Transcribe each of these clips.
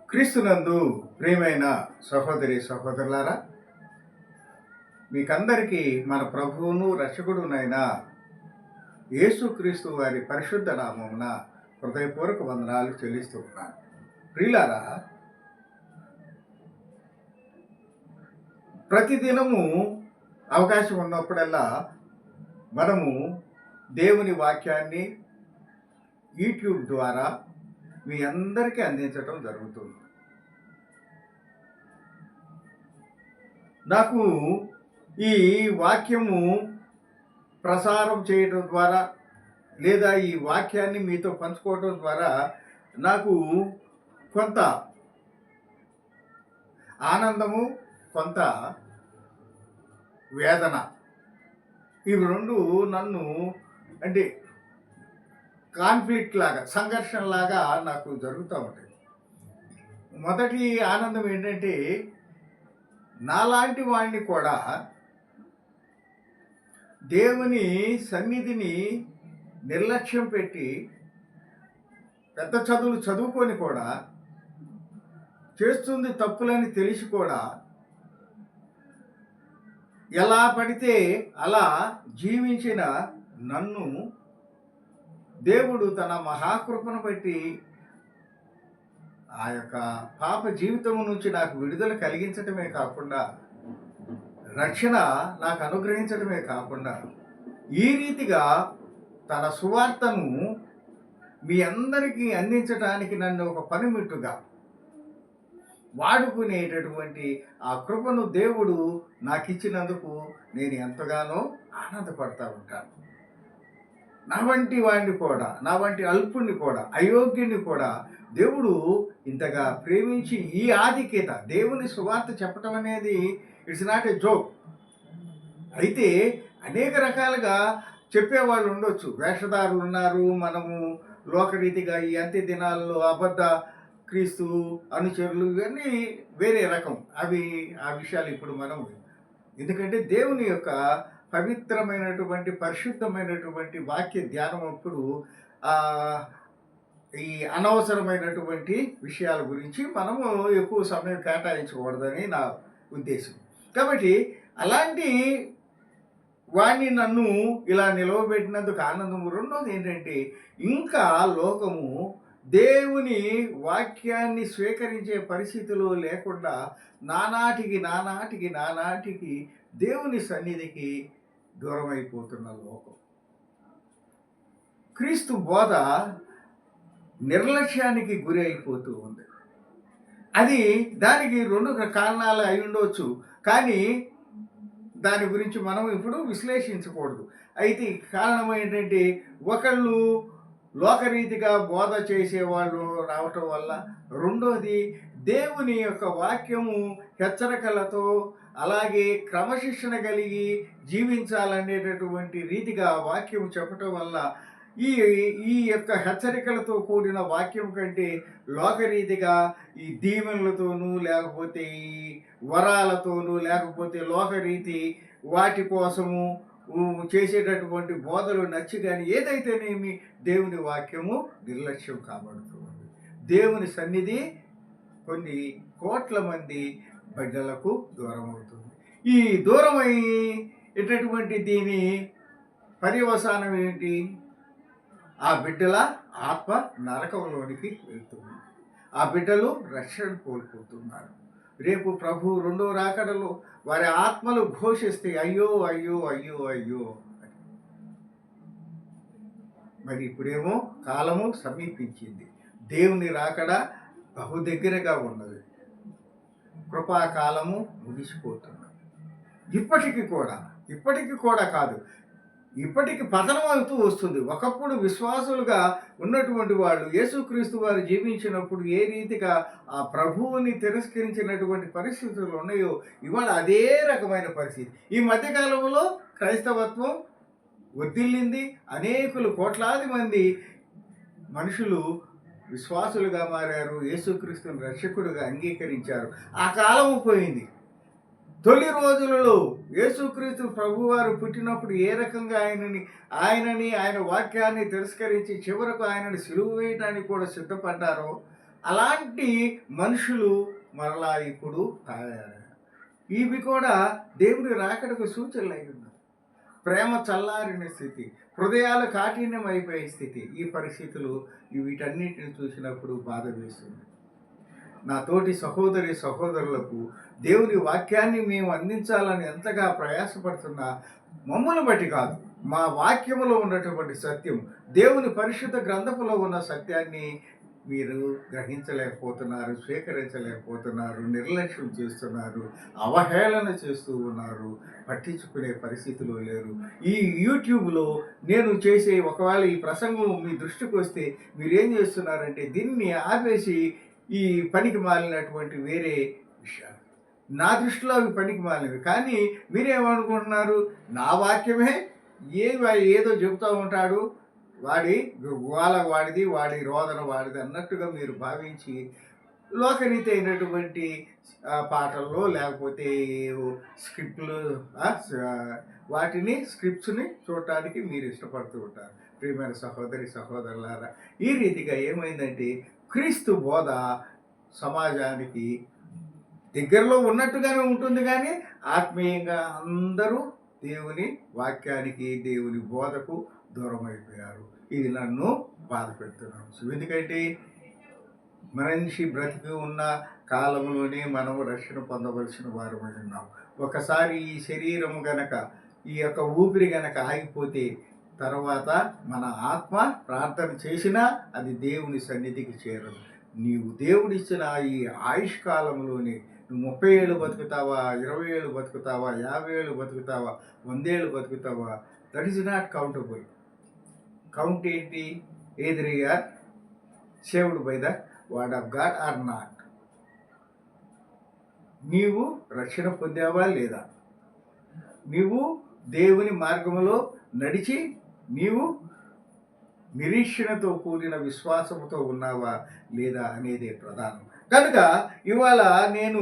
క్రీస్తునందు ప్రియమైన సహోదరి సహోదరులారా, మీకందరికీ మన ప్రభువును రక్షకుడునైన యేసుక్రీస్తు వారి పరిశుద్ధ నామమున హృదయపూర్వక వందనాలు చెల్లిస్తూ ఉన్నాను. ప్రియులారా, ప్రతిదినము అవకాశం ఉన్నప్పుడల్లా మనము దేవుని వాక్యాన్ని యూట్యూబ్ ద్వారా మీ అందరికీ అందించడం జరుగుతుంది. నాకు ఈ వాక్యము ప్రసారం చేయడం ద్వారా లేదా ఈ వాక్యాన్ని మీతో పంచుకోవడం ద్వారా నాకు కొంత ఆనందము, కొంత వేదన, ఇవి రెండు నన్ను అంటే కాన్ఫ్లిక్ట్ లాగా, సంఘర్షణ లాగా నాకు జరుగుతూ ఉంటాయి. మొదటి ఆనందం ఏంటంటే, నాలాంటి వాడిని కూడా దేవుని సన్నిధిని నిర్లక్ష్యం పెట్టి పెద్ద చదువులు చదువుకొని కూడా చేస్తుంది తప్పులని తెలిసి కూడా ఎలా పడితే అలా జీవించిన నన్ను దేవుడు తన మహాకృపను బట్టి ఆ యొక్క పాప జీవితం నుంచి నాకు విడుదల కలిగించటమే కాకుండా, రక్షణ నాకు అనుగ్రహించడమే కాకుండా, ఈ రీతిగా తన సువార్తను మీ అందరికీ అందించడానికి నన్ను ఒక పనిముట్టుగా వాడుకునేటటువంటి ఆ కృపను దేవుడు నాకు ఇచ్చినందుకు నేను ఎంతగానో ఆనందపడతా ఉంటాను. నా వంటి వాడిని కూడా, నా వంటి అల్పుణ్ణి కూడా, అయోగ్యుని కూడా దేవుడు ఇంతగా ప్రేమించి ఈ ఆధిక్యత, దేవుని సువార్త చెప్పటం అనేది ఇట్స్ నాట్ ఏ జోక్. అయితే అనేక రకాలుగా చెప్పేవాళ్ళు ఉండొచ్చు, వేషధారులు ఉన్నారు. మనము లోకరీతిగా ఈ అంత్య దినాల్లో అబద్ధ క్రీస్తు అనుచరులు ఇవన్నీ వేరే రకం. ఆ విషయాలు ఇప్పుడు మనం, ఎందుకంటే దేవుని యొక్క పవిత్రమైనటువంటి పరిశుద్ధమైనటువంటి వాక్య ధ్యానం అప్పుడు ఈ అనవసరమైనటువంటి విషయాల గురించి మనము ఎక్కువ సమయం కేటాయించకూడదని నా ఉద్దేశం. కాబట్టి అలాంటి వాడిని నన్ను ఇలా నిలవబెట్టినందుకు ఆనందము. రెండోది ఏంటంటే, ఇంకా లోకము దేవుని వాక్యాన్ని స్వీకరించే పరిస్థితిలో లేకుండా నానాటికి దేవుని సన్నిధికి దూరం అయిపోతున్న లోకం. క్రీస్తు బోధ నిర్లక్ష్యానికి గురి అయిపోతూ ఉంది. దానికి రెండు కారణాలు అయి ఉండవచ్చు, కానీ దాని గురించి మనం ఇప్పుడు విశ్లేషించకూడదు. అయితే కారణం ఏంటంటే, ఒకళ్ళు లోకరీతిగా బోధ చేసేవాళ్ళు రావటం వల్ల, రెండోది దేవుని యొక్క వాక్యము హెచ్చరికలతో అలాగే క్రమశిక్షణ కలిగి జీవించాలనేటటువంటి రీతిగా వాక్యం చెప్పటం వల్ల ఈ యొక్క హెచ్చరికలతో కూడిన వాక్యం కంటే లోకరీతిగా ఈ దీవెనలతోనూ, లేకపోతే ఈ వరాలతోనూ, లేకపోతే లోకరీతి వాటి కోసము చేసేటటువంటి బోధలు నచ్చి కానీ ఏదైతేనేమి దేవుని వాక్యము నిర్లక్ష్యం కాబడుతుంది. దేవుని సన్నిధి కొన్ని కోట్ల మంది బిడ్డలకు దూరం అవుతుంది. ఈ దూరమయ్యేటటువంటి దీని పర్యవసానం ఏంటి? ఆ బిడ్డల ఆత్మ నరకంలోనికి వెళ్తుంది. ఆ బిడ్డలు రక్షణ కోల్పోతున్నారు. రేపు ప్రభు రెండో రాకడలో వారి ఆత్మలు ఘోషిస్తే అయ్యో అయ్యో అయ్యో అయ్యో అని. మరి ఇప్పుడేమో కాలము సమీపించింది, దేవుని రాకడ బహు దగ్గరగా ఉన్నది, కృపాకాలము ముగిసిపోతున్నది. ఇప్పటికి కూడా కాదు, ఇప్పటికి పతనం అవుతూ వస్తుంది. ఒకప్పుడు విశ్వాసులుగా ఉన్నటువంటి వాళ్ళు యేసుక్రీస్తు వారు జీవించినప్పుడు ఏ రీతిగా ఆ ప్రభువుని తిరస్కరించినటువంటి పరిస్థితులు ఉన్నాయో, ఇవాళ అదే రకమైన పరిస్థితి. ఈ మధ్యకాలంలో క్రైస్తవత్వం వర్ధిల్లింది. అనేకులు, కోట్లాది మంది మనుషులు విశ్వాసులుగా మారారు, యేసుక్రీస్తుని రక్షకుడుగా అంగీకరించారు. ఆ కాలం పోయింది. తొలి రోజులలో యేసుక్రీస్తు ప్రభువారు పుట్టినప్పుడు ఏ రకంగా ఆయన వాక్యాన్ని తిరస్కరించి చివరకు ఆయనని సిలువ వేయడానికి కూడా సిద్ధపడ్డారో అలాంటి మనుషులు మరలా ఇప్పుడు తయారయ్యారు. ఇవి కూడా దేవుని రాకడకు సూచనలు అయి ఉన్నాయి. ప్రేమ చల్లారిన స్థితి, హృదయాలు కాఠిన్యం అయిపోయే స్థితి, ఈ పరిస్థితులు వీటన్నిటిని చూసినప్పుడు బాధ వేస్తుంది. నా తోటి సహోదరి సహోదరులకు దేవుని వాక్యాన్ని మేము అందించాలని ఎంతగా ప్రయాసపడుతున్నా మమ్మల్ని బట్టి కాదు, మా వాక్యములో ఉన్నటువంటి సత్యం, దేవుని పరిశుద్ధ గ్రంథములో ఉన్న సత్యాన్ని మీరు గ్రహించలేకపోతున్నారు, స్వీకరించలేకపోతున్నారు, నిర్లక్ష్యం చేస్తున్నారు, అవహేళన చేస్తూ ఉన్నారు, పట్టించుకునే పరిస్థితిలో లేరు. ఈ యూట్యూబ్లో నేను చేసే ఒకవేళ ఈ ప్రసంగం మీ దృష్టికి వస్తే మీరేం చేస్తున్నారంటే దీన్ని ఆపేసి ఈ పనికి మాలినటువంటి వేరే విషయాలు, నా దృష్టిలో అవి పనికి మాలినవి, కానీ మీరేమనుకుంటున్నారు, నా వాక్యమే ఏదో చెబుతూ ఉంటాడు, వాడి గోల వాడిది, వాడి రోదన వాడిది అన్నట్టుగా మీరు భావించి లోకరీతి అయినటువంటి పాటల్లో లేకపోతే స్క్రిప్ట్లు స్క్రిప్ట్స్ని చూడటానికి మీరు ఇష్టపడుతూ ఉంటారు. ప్రియమైన సహోదరి సహోదరులారా, ఈ రీతిగా ఏమైందంటే క్రీస్తు బోధ సమాజానికి దగ్గరలో ఉన్నట్టుగానే ఉంటుంది, కానీ ఆత్మీయంగా అందరూ దేవుని వాక్యానికి దేవుని బోధకు దూరం అయిపోయారు. ఇది నన్ను బాధ పెడుతున్నాను. ఎందుకంటే మనిషి బ్రతికి ఉన్న కాలంలోనే మనము రక్షణ పొందవలసిన వారమై ఉన్నాం. ఒకసారి ఈ శరీరం గనక, ఈ యొక్క ఊపిరి గనక ఆగిపోతే తర్వాత మన ఆత్మ ప్రార్థన చేసినా అది దేవుని సన్నిధికి చేరదు. నీవు దేవుడిచ్చిన ఈ ఆయుష్ కాలంలోనే నువ్వు 30 ఏళ్ళు బతుకుతావా, 20 ఏళ్ళు బతుకుతావా, 50 ఏళ్ళు బతుకుతావా, 100 ఏళ్ళు బతుకుతావా, that is not countable. Count ఏంటి? either you are saved by the word of God or not. నీవు రక్షణ పొందావా లేదా, నీవు దేవుని మార్గములో నడిచి నీవు నిరీక్షణతో కూడిన విశ్వాసముతో ఉన్నావా లేదా అనేదే ప్రధానం. కనుక ఇవాళ నేను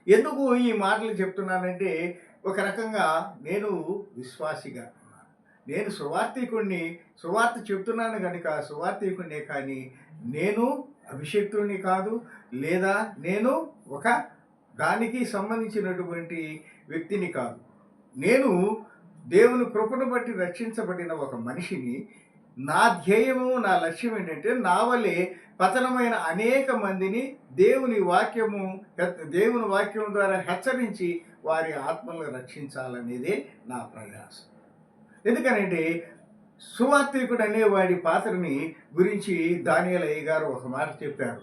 ఎందుకు ఈ మాటలు చెప్తున్నానంటే, ఒక రకంగా నేను విశ్వాసిగా, నేను సువార్త చెప్తున్నాను కనుక సువార్తికుడినే, కానీ నేను అభిషేక్తుడిని కాదు, లేదా నేను ఒక దానికి సంబంధించినటువంటి వ్యక్తిని కాదు. నేను దేవుని కృపను బట్టి రక్షించబడిన ఒక మనిషిని. నా ధ్యేయము, నా లక్ష్యం ఏంటంటే నా వల్లే పతనమైన అనేక మందిని దేవుని వాక్యం ద్వారా హెచ్చరించి వారి ఆత్మలను రక్షించాలనేదే నా ప్రయాసం. ఎందుకనంటే సువార్తికుడు అనేవాడి పాత్రని గురించి దానియేలు అయ్య గారు ఒక మాట చెప్పారు.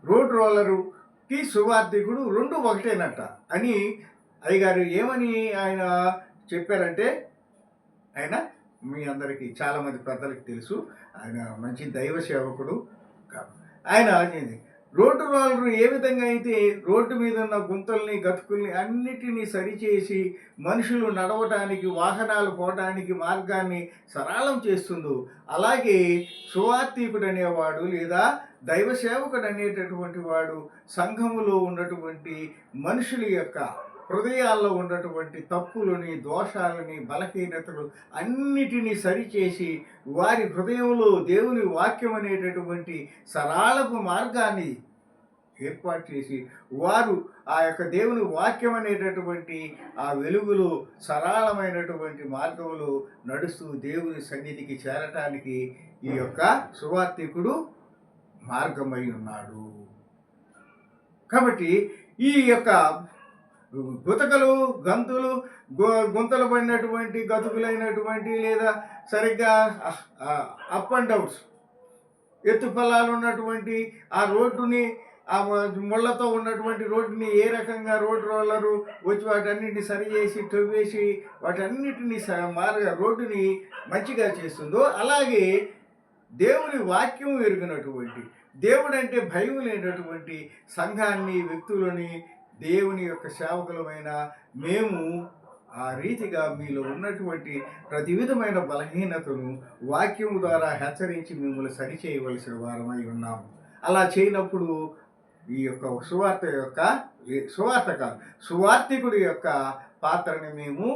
రోడ్ రోలరుకి సువార్తికుడు రెండు ఒకటేనట అని అయ్యగారు ఏమని ఆయన చెప్పారంటే, ఆయన మీ అందరికీ చాలామంది పెద్దలకి తెలుసు, ఆయన మంచి దైవ సేవకుడు. ఆయన రోడ్డు రోలరు ఏ విధంగా అయితే రోడ్డు మీద ఉన్న గుంతల్ని గతుకుల్ని అన్నిటినీ సరిచేసి మనుషులు నడవటానికి, వాహనాలు పోవటానికి మార్గాన్ని సరళం చేస్తుందో, అలాగే సువార్తికుడు అనేవాడు లేదా దైవ సేవకుడు అనేటటువంటి వాడు సంఘములో ఉన్నటువంటి మనుషుల యొక్క హృదయాల్లో ఉన్నటువంటి తప్పులని, దోషాలని, బలహీనతలు అన్నిటినీ సరిచేసి వారి హృదయంలో దేవుని వాక్యం అనేటటువంటి సరళపు మార్గాన్ని ఏర్పాటు చేసి వారు ఆ యొక్క దేవుని వాక్యం అనేటటువంటి ఆ వెలుగులో సరళమైనటువంటి మార్గంలో నడుస్తూ దేవుని సన్నిధికి చేరటానికి ఈ యొక్క సువార్తికుడు మార్గమై ఉన్నాడు. కాబట్టి ఈ యొక్క గుతకలు, గుంతలు పడినటువంటి గతుకులైనటువంటి లేదా సరిగ్గా అప్ అండ్ డౌన్స్, ఎత్తు పొలాలు ఉన్నటువంటి ఆ రోడ్డుని, ఆ ముళ్ళతో ఉన్నటువంటి రోడ్డుని ఏ రకంగా రోడ్ రోలరు వచ్చి వాటన్నిటిని సరి చేసి తవ్వేసి వాటన్నిటిని రోడ్డుని మంచిగా చేస్తుందో, అలాగే దేవుని వాక్యం ఎరిగినటువంటి, దేవుడంటే భయం లేనటువంటి సంఘాన్ని, వ్యక్తులని, దేవుని యొక్క సేవకులమైన మేము ఆ రీతిగా మీలో ఉన్నటువంటి ప్రతి విధమైన బలహీనతను వాక్యం ద్వారా హెచ్చరించి మిమ్మల్ని సరిచేయవలసిన వారమై ఉన్నాము. అలా చేయనప్పుడు ఈ యొక్క సువార్త కాదు, సువార్థికుడి యొక్క పాత్రని మేము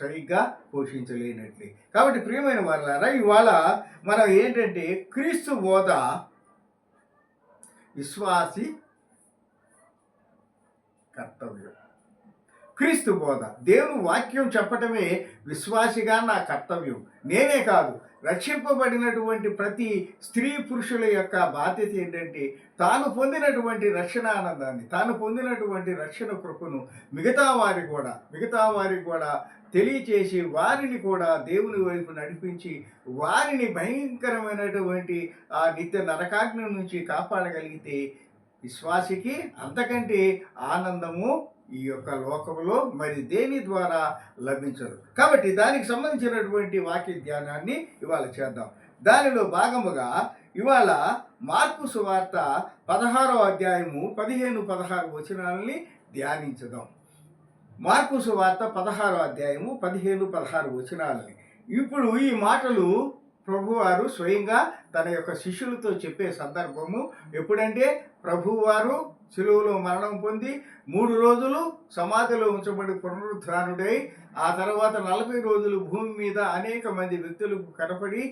సరిగ్గా పోషించలేనట్లే. కాబట్టి ప్రియమైన వాళ్ళారా, ఇవాళ మనం ఏంటంటే క్రీస్తు బోధ విశ్వాసి కర్తవ్యం. క్రీస్తు బోధ, దేవుని వాక్యం చెప్పటమే విశ్వాసిగా నా కర్తవ్యం. నేనే కాదు, రక్షింపబడినటువంటి ప్రతి స్త్రీ పురుషుల యొక్క బాధ్యత ఏంటంటే తాను పొందినటువంటి రక్షణ ఆనందాన్ని, తాను పొందినటువంటి రక్షణ కృపను మిగతా వారికి కూడా తెలియచేసి వారిని కూడా దేవుని వైపు నడిపించి వారిని భయంకరమైనటువంటి ఆ నిత్య నరకాగ్ని నుంచి కాపాడగలిగితే విశ్వాసికి అంతకంటే ఆనందము ఈ యొక్క లోకంలో మరి దేని ద్వారా లభించదు. కాబట్టి దానికి సంబంధించినటువంటి వాక్య ధ్యానాన్ని ఇవాళ చేద్దాం. దానిలో భాగముగా ఇవాళ మార్కు సువార్త 16వ అధ్యాయము 15-16 వచనాలని ధ్యానించుదాం. మార్కు సువార్త 16వ అధ్యాయము 15-16 వచనాలని. ఇప్పుడు ఈ మాటలు ప్రభువారు స్వయంగా తన యొక్క శిష్యులతో చెప్పే సందర్భము ఎప్పుడంటే ప్రభువారు శిలువలో మరణం పొంది 3 రోజులు సమాధిలో ఉంచబడి పునరుద్ధానుడై ఆ తర్వాత 40 రోజులు భూమి మీద అనేక మంది వ్యక్తులకు కనపడి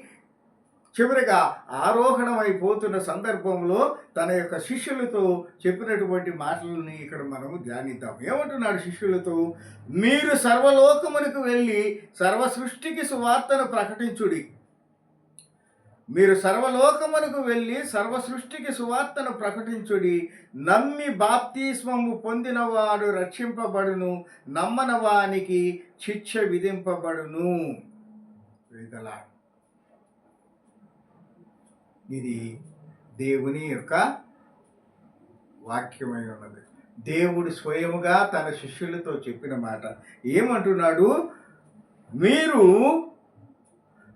చివరిగా ఆరోహణమైపోతున్న సందర్భంలో తన యొక్క శిష్యులతో చెప్పినటువంటి మాటలని ఇక్కడ మనము ధ్యానిద్దాం. ఏమంటున్నాడు శిష్యులతో? మీరు సర్వలోకమునకు వెళ్ళి సర్వ సృష్టికి సువార్తను ప్రకటించుడి. మీరు సర్వలోకమునకు వెళ్ళి సర్వ సృష్టికి సువార్తను ప్రకటించుడి. నమ్మి బాప్తిస్మము పొందినవాడు రక్షింపబడును, నమ్మనవానికి శిక్ష విధింపబడును. ఇది దేవుని యొక్క వాక్యమై ఉన్నది. దేవుడు స్వయముగా తన శిష్యులతో చెప్పిన మాట. ఏమంటున్నాడు? మీరు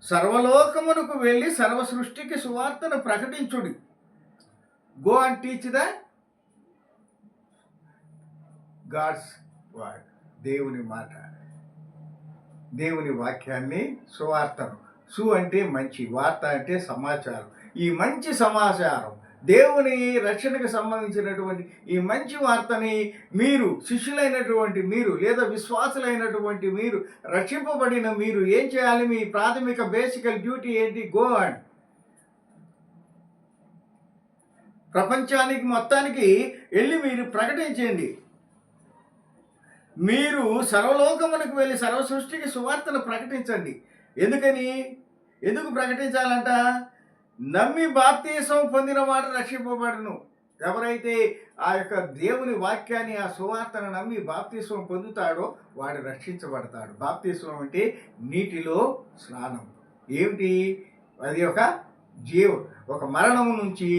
సర్వలోకమునకు వెళ్ళి సర్వ సృష్టికి సువార్తను ప్రకటించుడి. Go and teach the God's word. దేవుని మాట, దేవుని వాక్యాన్ని, సువార్తను. సు అంటే మంచి, వార్త అంటే సమాచారం. ఈ మంచి సమాచారం, దేవుని రక్షణకు సంబంధించినటువంటి ఈ మంచి వార్తని మీరు శిష్యులైనటువంటి మీరు లేదా విశ్వాసులైనటువంటి మీరు, రక్షింపబడిన మీరు ఏం చేయాలి? మీ ప్రాథమిక బేసికల్ డ్యూటీ ఏంటి? గో అండ్ ప్రపంచానికి మొత్తానికి వెళ్ళి మీరు ప్రకటించండి. మీరు సర్వలోకమునకు వెళ్ళి సర్వ సృష్టికి సువార్తను ప్రకటించండి. ఎందుకు ప్రకటించాలంట? నమ్మి బాప్తిసం పొందిన వాడు రక్షింపబడును. ఎవరైతే ఆ యొక్క దేవుని వాక్యాన్ని, ఆ సువార్తను నమ్మి బాప్తిసం పొందుతాడో వాడు రక్షించబడతాడు. బాప్తిసం అంటే నీటిలో స్నానం. ఏమిటి అది? ఒక మరణము నుంచి,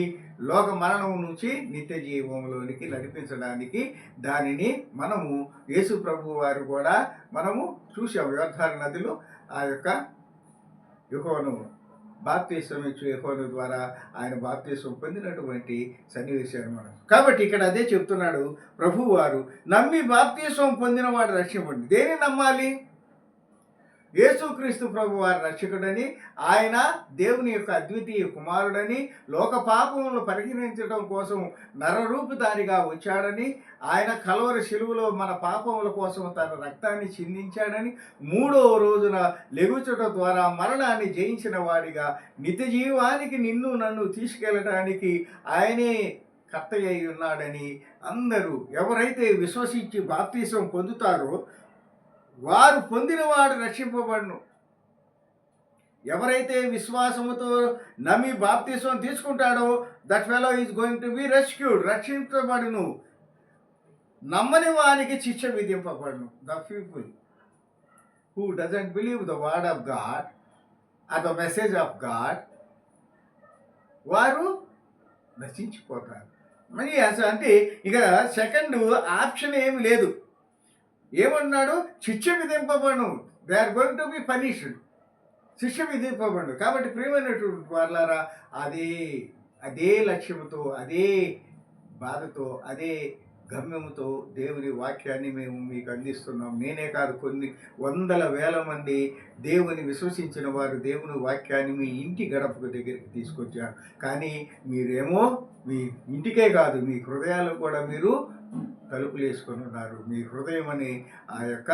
లోక మరణము నుంచి నిత్య జీవంలోనికి నడిపించడానికి దానిని మనము యేసు ప్రభు వారు కూడా మనము చూసాం. యోర్దాను నదిలో ఆ యొక్క యోహాను బాప్తిసం ఇచ్చు యోహాను ద్వారా ఆయన బాప్తిసం పొందినటువంటి సన్నివేశాన్ని మనం. కాబట్టి ఇక్కడ అదే చెప్తున్నాడు ప్రభువారు. నమ్మి బాప్తిసం పొందినవాడు రక్షింపండి. దేని నమ్మాలి? యేసుక్రీస్తు ప్రభు వారి రక్షకుడని, ఆయన దేవుని యొక్క అద్వితీయ కుమారుడని, లోక పాపములను పరిహరించడం కోసం నరరూపుదారిగా వచ్చాడని, ఆయన కల్వరి శిలువలో మన పాపముల కోసం తన రక్తాన్ని చిందించాడని, 3వ రోజున లెగుచడం ద్వారా మరణాన్ని జయించిన వాడిగా నిత్య జీవానికి నిన్ను నన్ను తీసుకెళ్ళడానికి ఆయనే కర్త అయి ఉన్నాడని, అందరూ ఎవరైతే విశ్వసించి బాప్తిసం పొందుతారో వారు పొందినవాడు రక్షింపబడును. ఎవరైతే విశ్వాసముతో నమ్మి బాప్తిసం తీసుకుంటాడో that fellow is going to be rescued, రక్షింపబడును. నమ్మని వానికి శిక్ష విధింపబడును. The people who doesn't believe the word of God or the message of God, వారు నశించిపోతారు. మరి అంటే ఇక సెకండ్ ఆప్షన్ ఏమి లేదు. ఏమన్నాడు? శిక్ష విధింపబడును. They are going to be punished. శిక్ష విధింపబడు. కాబట్టి ప్రియమైనటువంటి వాళ్ళారా, అదే లక్ష్యంతో, అదే బాధతో, అదే గమ్యముతో దేవుని వాక్యాన్ని మేము మీకు అందిస్తున్నాం. నేనే కాదు, కొన్ని వందల వేల మంది దేవుని విశ్వసించిన వారు దేవుని వాక్యాన్ని మీ ఇంటి గడపకు దగ్గరికి తీసుకొచ్చారు. కానీ మీరేమో మీ ఇంటికే కాదు, మీ హృదయాలు కూడా మీరు తలుపులు వేసుకొని ఉన్నారు. మీ హృదయం అని ఆ యొక్క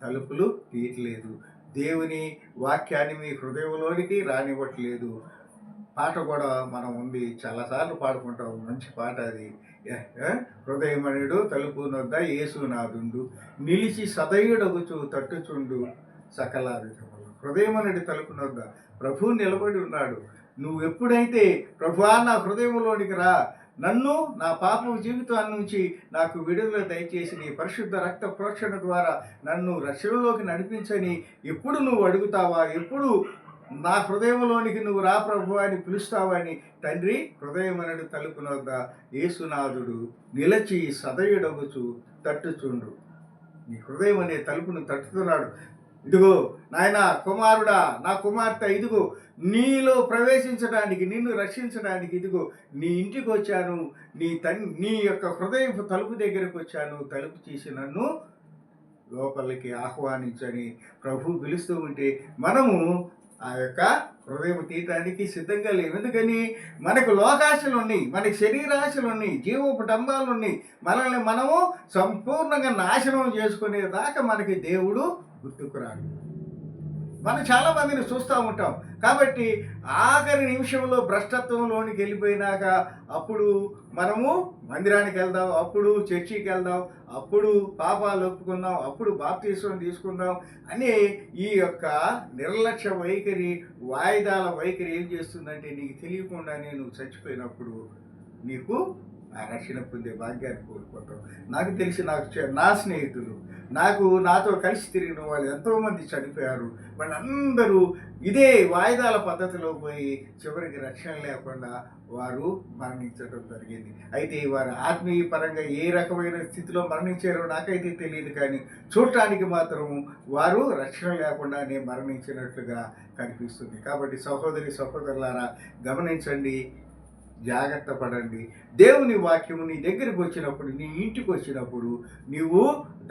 తలుపులు తీయట్లేదు. దేవుని వాక్యాన్ని మీ హృదయంలోనికి రానివ్వట్లేదు. పాట కూడా మనం ఉంది, చాలాసార్లు పాడుకుంటాం, మంచి పాట అది. హృదయమనుడు తలుపు నొద్ద యేసునాథుండు, నిలిచి సదయుడగుచు తట్టుచుండు సకల విధములు. హృదయమనుడి తలుపు నొద్ద ప్రభువు నిలబడి ఉన్నాడు. నువ్వు ఎప్పుడైతే ప్రభువా నా హృదయంలోనికి రా, నన్ను నా పాపం జీవితాన్ని నుంచి నాకు విడుదల దయచేసి నీ పరిశుద్ధ రక్త ప్రోక్షణ ద్వారా నన్ను రక్షణలోకి నడిపించని ఎప్పుడు నువ్వు అడుగుతావా, ఎప్పుడు నా హృదయంలోనికి నువ్వు రా ప్రభు అని పిలుస్తావని తండ్రి హృదయమనుడు తలుపు నొద్ద యేసునాథుడు నిలచి సదయుడగుచు తట్టుచుండు. నీ హృదయం అనే తలుపును తట్టుతున్నాడు. ఇదిగో నాయన కుమారుడా, నా కుమార్తె, ఇదిగో నీలో ప్రవేశించడానికి, నిన్ను రక్షించడానికి ఇదిగో నీ ఇంటికి వచ్చాను, నీ యొక్క హృదయపు తలుపు దగ్గరకు వచ్చాను, తలుపు తీసి నన్ను లోపలికి ఆహ్వానించని ప్రభు పిలుస్తూ ఉంటే మనము ఆ యొక్క హృదయం తీయటానికి సిద్ధంగా లేవు. ఎందుకని మనకు లోకాశలు ఉన్నాయి, మనకి శరీరాశలు ఉన్నాయి, జీవోపటంబాలు ఉన్నాయి. మనల్ని మనము సంపూర్ణంగా నాశనం చేసుకునేదాకా మనకి దేవుడు గుర్తుకురాడు. మనం చాలామందిని చూస్తూ ఉంటాం. కాబట్టి ఆఖరి నిమిషంలో భ్రష్టత్వంలోనికి వెళ్ళిపోయినాక అప్పుడు మనము మందిరానికి వెళ్దాం, అప్పుడు చర్చికి వెళ్దాం, అప్పుడు పాపాలు ఒప్పుకుందాం, అప్పుడు బాప్తీసం తీసుకుందాం అని ఈ యొక్క నిర్లక్ష్య వైఖరి, వాయిదాల వైఖరి ఏం చేస్తుందంటే నీకు తెలియకుండానే నువ్వు చచ్చిపోయినప్పుడు నీకు ఆ రక్షణ పొందే భాగ్యాన్ని కోల్పోతాం. నాకు తెలిసి నా స్నేహితులు, నాతో కలిసి తిరిగిన వాళ్ళు ఎంతోమంది చనిపోయారు. వాళ్ళందరూ ఇదే వాయిదాల పద్ధతిలో పోయి చివరికి రక్షణ లేకుండా వారు మరణించడం జరిగింది. అయితే వారు ఆత్మీయ పరంగా ఏ రకమైన స్థితిలో మరణించారో నాకైతే తెలియదు, కానీ చూడటానికి మాత్రం వారు రక్షణ లేకుండానే మరణించినట్లుగా కనిపిస్తుంది. కాబట్టి సహోదరి సహోదరులారా గమనించండి, జాగ్రత్త పడండి. దేవుని వాక్యము నీ దగ్గరికి వచ్చినప్పుడు, నీ ఇంటికి వచ్చినప్పుడు నీవు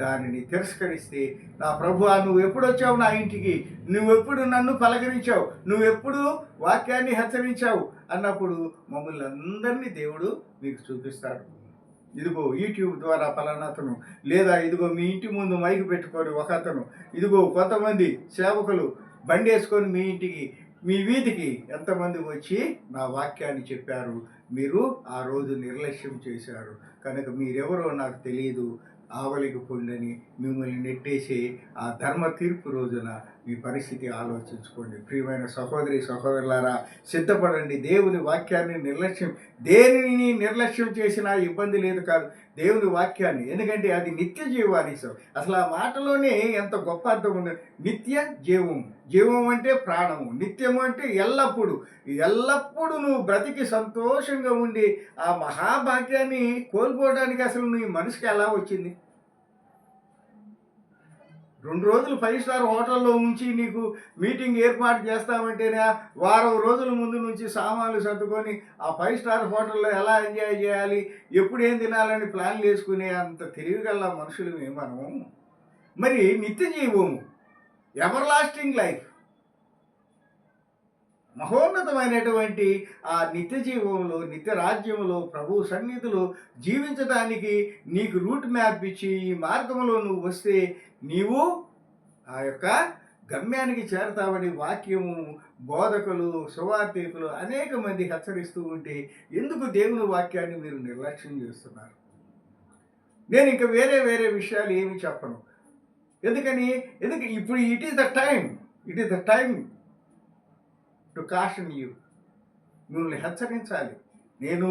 దానిని తిరస్కరిస్తే, నా ప్రభువా నువ్వు ఎప్పుడు వచ్చావు నా ఇంటికి, నువ్వెప్పుడు నన్ను పలకరించావు, నువ్వెప్పుడు వాక్యాన్ని హెచ్చరించావు అన్నప్పుడు మమ్మల్ని అందరినీ దేవుడు మీకు చూపిస్తాడు. ఇదిగో యూట్యూబ్ ద్వారా పలానాతను, లేదా ఇదిగో మీ ఇంటి ముందు మైకు పెట్టుకొని ఒక అతను, ఇదిగో కొంతమంది సేవకులు బండి వేసుకొని మీ ఇంటికి, మీ వీధికి ఎంతమంది వచ్చి నా వాక్యాన్ని చెప్పారు. మీరు ఆ రోజు నిర్లక్ష్యం చేశారు కనుక మీరెవరో నాకు తెలియదు, ఆవలికి పొందని మిమ్మల్ని నెట్టేసి ఆ ధర్మ తీర్పు రోజున మీ పరిస్థితి ఆలోచించుకోండి. ప్రియమైన సహోదరి సహోదరులారా సిద్ధపడండి. దేవుని వాక్యాన్ని దేనిని నిర్లక్ష్యం చేసినా ఇబ్బంది లేదు కాదు, దేవుని వాక్యాన్ని. ఎందుకంటే అది నిత్య జీవానికి. అసలు ఆ మాటలోనే ఎంత గొప్ప అర్థం ఉంది. నిత్య జీవము, జీవం అంటే ప్రాణము, నిత్యము అంటే ఎల్లప్పుడూ. ఎల్లప్పుడూ నువ్వు బ్రతికి సంతోషంగా ఉండి ఆ మహాభాగ్యాన్ని కోల్పోవడానికి అసలు నీ మనసుకి ఎలా వచ్చింది? 2 రోజులు 5 స్టార్ హోటల్లో ఉంచి నీకు మీటింగ్ ఏర్పాటు చేస్తామంటేనే వారం రోజుల ముందు నుంచి సామాన్లు సర్దుకొని ఆ 5 స్టార్ హోటల్లో ఎలా ఎంజాయ్ చేయాలి, ఎప్పుడు ఏం తినాలని ప్లాన్లు వేసుకునే అంత తెలివిగల మనుషులమే మనము. మరి నిత్య జీవము, ఎవర్ లాస్టింగ్ లైఫ్, మహోన్నతమైనటువంటి ఆ నిత్య జీవంలో, నిత్య రాజ్యంలో, ప్రభు సన్నిధిలో జీవించడానికి నీకు రూట్ మ్యాప్ ఇచ్చి ఈ మార్గంలో నువ్వు వస్తే నీవు ఆ యొక్క గమ్యానికి చేరతావని వాక్యము, బోధకులు, సువార్థికులు అనేక మంది హెచ్చరిస్తూ ఉంటే ఎందుకు దేవుని వాక్యాన్ని మీరు నిర్లక్ష్యం చేస్తున్నారు? నేను ఇంకా వేరే విషయాలు ఏమి చెప్పను. ఎందుకు ఇప్పుడు it is the time to caution you. మిమ్మల్ని హెచ్చరించాలి. నేను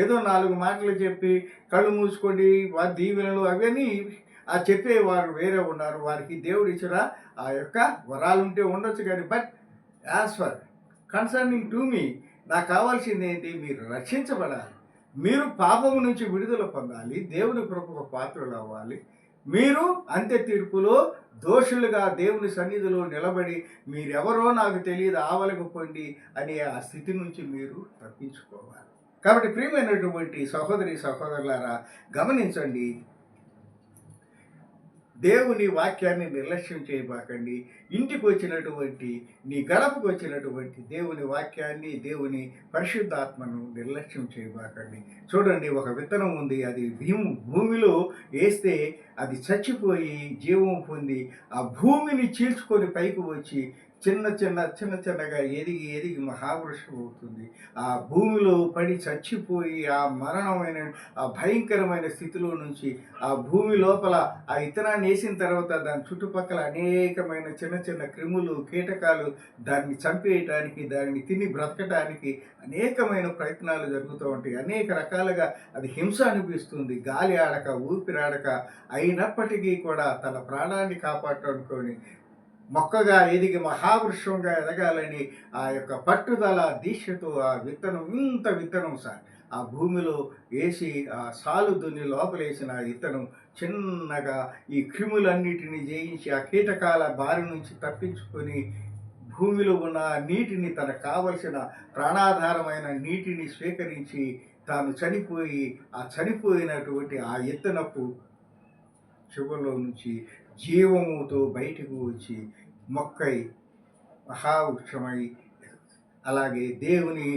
ఏదో 4 మాటలు చెప్పి కళ్ళు మూసుకోండి, వారి దీవెనలు అవన్నీ ఆ చెప్పేవారు వేరే ఉన్నారు. వారికి దేవుడు ఇచ్చిన ఆ యొక్క వరాలుంటే ఉండొచ్చు, కానీ but as far concerning to me, నాకు కావాల్సింది ఏంటి? మీరు రక్షించబడాలి, మీరు పాపము నుంచి విడుదల పొందాలి, దేవుని కృపకు పాత్రలు అవ్వాలి, మీరు అంత్య తీర్పులో దోషులుగా దేవుని సన్నిధిలో నిలబడి మీరెవరో నాకు తెలియదు ఆవలకు పొండి అనే ఆ స్థితి నుంచి మీరు తప్పించుకోవాలి. కాబట్టి ప్రియమైనటువంటి సహోదరి సహోదరులారా, గమనించండి, దేవుని వాక్యాన్ని నిర్లక్ష్యం చేయబాకండి. ఇంటికి వచ్చినటువంటి, నీ గడపకు వచ్చినటువంటి దేవుని వాక్యాన్ని, దేవుని పరిశుద్ధాత్మను నిర్లక్ష్యం చేయబాకండి. చూడండి, ఒక విత్తనం ఉంది, అది భూమిలో వేస్తే అది చచ్చిపోయి జీవం పొంది ఆ భూమిని చీల్చుకొని పైకి వచ్చి చిన్నగా ఎదిగి మహావృక్షం అవుతుంది. ఆ భూమిలో పడి చచ్చిపోయి ఆ మరణమైన ఆ భయంకరమైన స్థితిలో నుంచి ఆ భూమి లోపల ఆ విత్తనాన్ని వేసిన తర్వాత దాని చుట్టుపక్కల అనేకమైన చిన్న క్రిములు, కీటకాలు దాన్ని చంపేయటానికి, దానిని తిని బ్రతకటానికి అనేకమైన ప్రయత్నాలు జరుగుతూ ఉంటాయి. అనేక రకాలుగా అది హింస అనిపిస్తుంది, గాలి ఆడక ఊపిరాడక. అయినప్పటికీ కూడా తన ప్రాణాన్ని కాపాడుకొని మొక్కగా ఎదిగి మహావృక్షంగా ఎదగాలని ఆ యొక్క పట్టుదల దీక్షతో ఆ విత్తనం సార్ ఆ భూమిలో వేసి ఆ సాలు దున్ని లోపలేసిన ఆ విత్తనం చిన్నగా ఈ క్రిములన్నిటిని జయించి ఆ కీటకాల బారి నుంచి తప్పించుకొని భూమిలో ఉన్న నీటిని, తనకు కావలసిన ప్రాణాధారమైన నీటిని స్వీకరించి తాను చనిపోయి ఆ చనిపోయినటువంటి ఆ విత్తనపు చివరిలో నుంచి జీవముతో బయటకు వచ్చి మొక్కై మహావృక్షమై. అలాగే దేవుని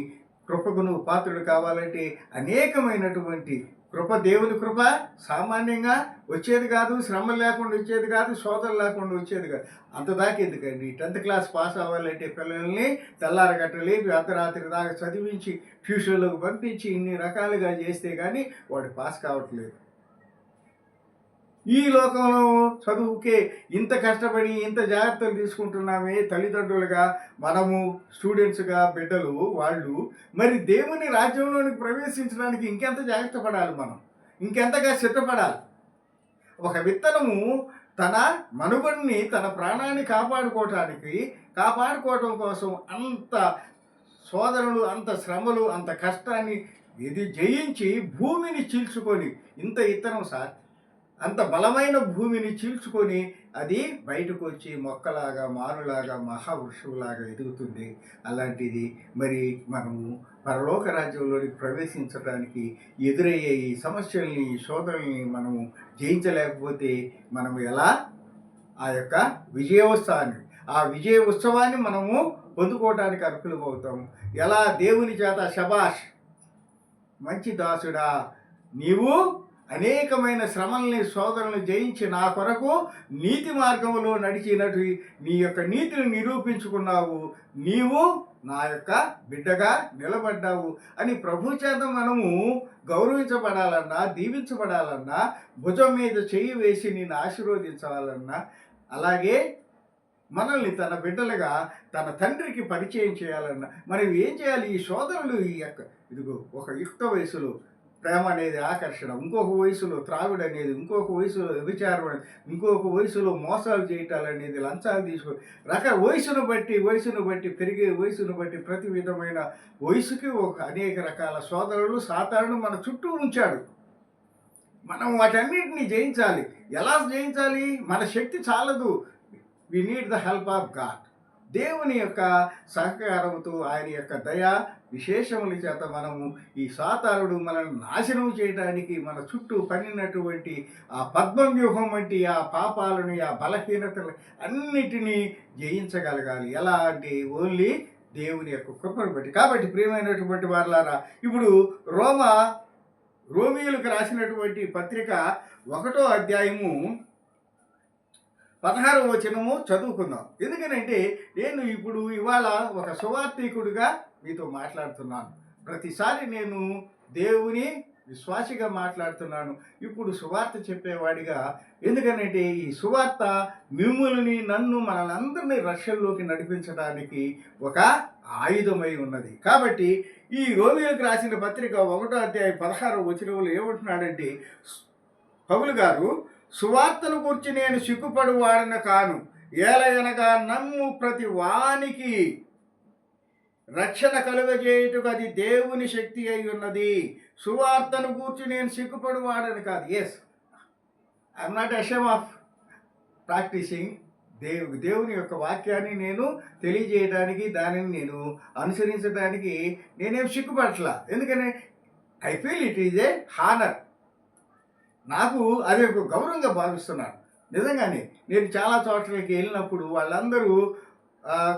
కృపకు నువ్వు పాత్రుడు కావాలంటే అనేకమైనటువంటి కృప, దేవుని కృప సామాన్యంగా వచ్చేది కాదు, శ్రమ లేకుండా వచ్చేది కాదు, శోధన లేకుండా వచ్చేది కాదు. అంతదాకా ఎందుకండి? 10th క్లాస్ పాస్ అవ్వాలంటే పిల్లల్ని తెల్లారగట్ట లేపి అర్ధరాత్రి దాకా చదివించి ట్యూషన్లోకి పంపించి ఇన్ని రకాలుగా చేస్తే కానీ వాడు పాస్ కావట్లేదు. ఈ లోకంలో చదువుకే ఇంత కష్టపడి ఇంత జాగ్రత్తలు తీసుకుంటున్నామే తల్లిదండ్రులుగా, మనము స్టూడెంట్స్గా, బిడ్డలు వాళ్ళు, మరి దేవుని రాజ్యంలోనికి ప్రవేశించడానికి ఇంకెంత జాగ్రత్త పడాలి, మనం ఇంకెంతగా సిద్ధపడాలి. ఒక విత్తనము తన మనుగడని, తన ప్రాణాన్ని కాపాడుకోవటం కోసం అంత శోధనలు, అంత శ్రమలు, అంత కష్టాన్ని ఇది జయించి భూమిని చీల్చుకొని, ఇంత విత్తనం సార్, అంత బలమైన భూమిని చీల్చుకొని అది బయటకు వచ్చి మొక్కలాగా, మానులాగా, మహావృక్షంలాగా ఎదుగుతుంది. అలాంటిది మరి మనము పరలోక రాజ్యంలోనికి ప్రవేశించడానికి ఎదురయ్యే ఈ సమస్యల్ని, ఈ శోధనల్ని మనము జయించలేకపోతే మనము ఎలా ఆ యొక్క ఆ విజయ ఉత్సవాన్ని మనము పొందుకోవడానికి అర్హులమవుతాము? ఎలా దేవుని చేత శబాష్ మంచి దాసుడా, నీవు అనేకమైన శ్రమల్ని, శోధనలు జయించి నా కొరకు నీతి మార్గంలో నడిచినట్టు నీ యొక్క నీతిని నిరూపించుకున్నావు, నీవు నా యొక్క బిడ్డగా నిలబడ్డావు అని ప్రభు చేత మనము గౌరవించబడాలన్నా, దీవించబడాలన్నా, భుజం మీద చెయ్యి వేసి నిన్ను ఆశీర్వదించాలన్నా, అలాగే మనల్ని తన బిడ్డలుగా తన తండ్రికి పరిచయం చేయాలన్నా మనం ఏం చేయాలి? ఈ సోదరులు ఇదిగో ఒక యుక్త వయసులో ప్రేమ అనేది ఆకర్షణ, ఇంకొక వయసులో త్రాగుడు అనేది, ఇంకొక వయసులో వ్యభిచారం, ఇంకొక వయసులో మోసాలు చేయటాలు అనేది, లంచాలు వయసును బట్టి పెరిగే వయసును బట్టి ప్రతి విధమైన వయసుకి అనేక రకాల సోదరులు సాతాను మన చుట్టూ ఉంచాడు. మనం వాటన్నిటిని జయించాలి. ఎలా జయించాలి? మన శక్తి చాలదు. We need the help of God. దేవుని యొక్క సహకారంతో, ఆయన యొక్క దయా విశేషముల చేత మనము ఈ సాతానుడు మనల్ని నాశనం చేయడానికి మన చుట్టూ పడినటువంటి ఆ పద్మవ్యూహం వంటి ఆ పాపాలను, ఆ బలహీనతలు అన్నిటినీ జయించగలగాలి. ఎలా అంటే ఓన్లీ దేవుని యొక్క కృపను బట్టి. కాబట్టి ప్రియమైనటువంటి వారలారా, ఇప్పుడు రోమీయులకు రాసినటువంటి పత్రిక 1వ అధ్యాయము 16వ వచనము చదువుకుందాం. ఎందుకనంటే నేను ఇవాళ ఒక సువార్థికుడిగా మీతో మాట్లాడుతున్నాను. ప్రతిసారి నేను దేవుని విశ్వాసిగా మాట్లాడుతున్నాను, ఇప్పుడు సువార్త చెప్పేవాడిగా. ఎందుకనంటే ఈ సువార్త మనందరినీ రక్షణలోకి నడిపించడానికి ఒక ఆయుధమై ఉన్నది. కాబట్టి ఈ రోమీయులకు రాసిన పత్రిక 1వ అధ్యాయం 16వ వచనంలో ఏమంటున్నాడంటే, పౌలు గారు, సువార్తను గురించి నేను సిగ్గుపడువాడన కాను, ఏలయనగా నమ్ము ప్రతి వానికి రక్షణ కలుగజేయుటకు అది దేవుని శక్తి అయి ఉన్నది. సువార్తను గూర్చి నేను సిగ్గుపడువాడని కాదు. Yes, I'm not ashamed of practising. దేవుని యొక్క వాక్యాన్ని నేను తెలియజేయడానికి, దానిని నేను అనుసరించడానికి నేనేం సిగ్గుపడట్లా. ఎందుకని I feel it is a honour. నాకు అది ఒక గౌరవంగా భావిస్తున్నాను. నిజంగానే నేను చాలా చోట్లకి వెళ్ళినప్పుడు వాళ్ళందరూ